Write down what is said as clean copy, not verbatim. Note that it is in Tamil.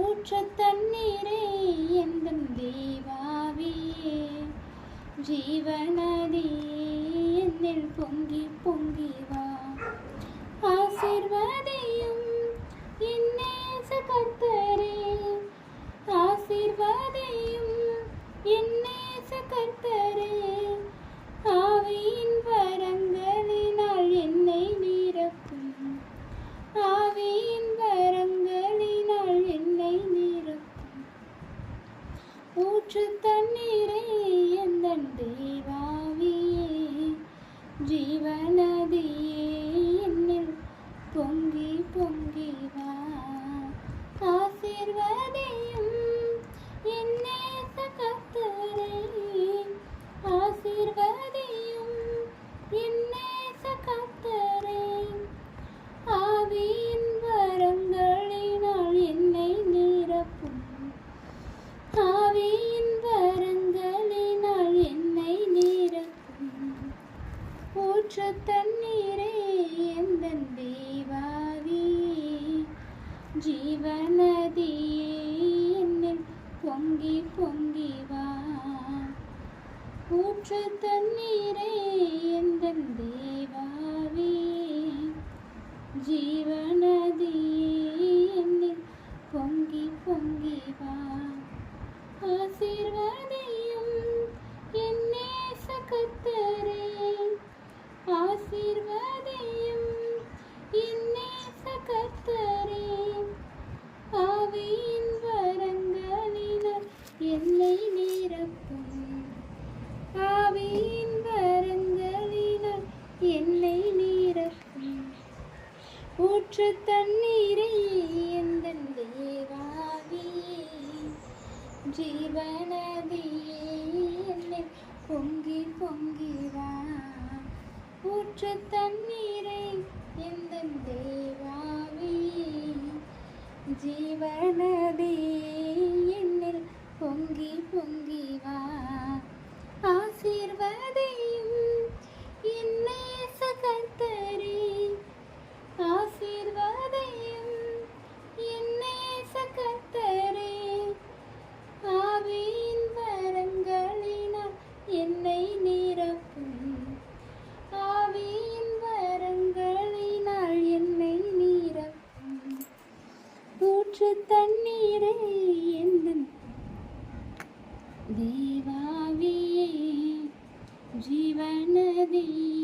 ஊற்று தண்ணீரே எந்தன் தேவாவியே, ஜீவநதியே என்னில் பொங்கி பொங்கி வா. ஆசீர்வதியும் என் நேச கர்த்தரே, ஆசீர்வதியும் என் நேச கர்த்தரே, ஆவியின் வரங்களினால் என்னை நிரப்பும், ஆவியின் வரங்களினால் என்னை நிரப்பும். ஊற்று தண்ணீரே எந்தன் தேவாவியே, ஜீவநதியே என்னில் பொங்கி பொங்கி வா. ஆசீர்வதியும் என் நேச கர்த்தரே, ஆசீர்வதியும் என் நேச கர்த்தரே, ஆவியின் வரங்களினால் என்னை நிரப்பும், ஆவியின் வரங்களினால் என்னை நிரப்பும். ஊற்று தண்ணீரே எந்தன் தேவாவியே, ஜீவநதியே என்னில் பொங்கி பொங்கி வா. ஊற்று தண்ணீரே எந்தன் தேவாவியே, ஜீவநதியே என்னில் பொங்கி பொங்கி வா. ஆசீர்வதியும் என் நேச கர்த்தரே, ஆசீர்வதியும் என் நேச கர்த்தரே, ஆவியின் வரங்களினால் என்னை நிரப்பும், ஆவியின் வரங்களினால் என்னை நிரப்பும். ஊற்று தண்ணீரே எந்தன் தேவாவியே, ஜீவநதியே என்னில் பொங்கி பொங்கி வா. ஊற்று தண்ணீரே எந்தன் தேவாவியே, ஜீவநதியே என்னில் பொங்கி பொங்கி வா. ஆசீர்வதியும் என் நேச கர்த்தரே, ஆசீர்வதியும் என் நேச கர்த்தரே, ஆவியின் வரங்களினால் என்னை நிரப்பும், ஆவியின் வரங்களினால் என்னை நிரப்பும். ஊற்று தண்ணீரே எந்தன் தேவாவியே, ஜீவநதியே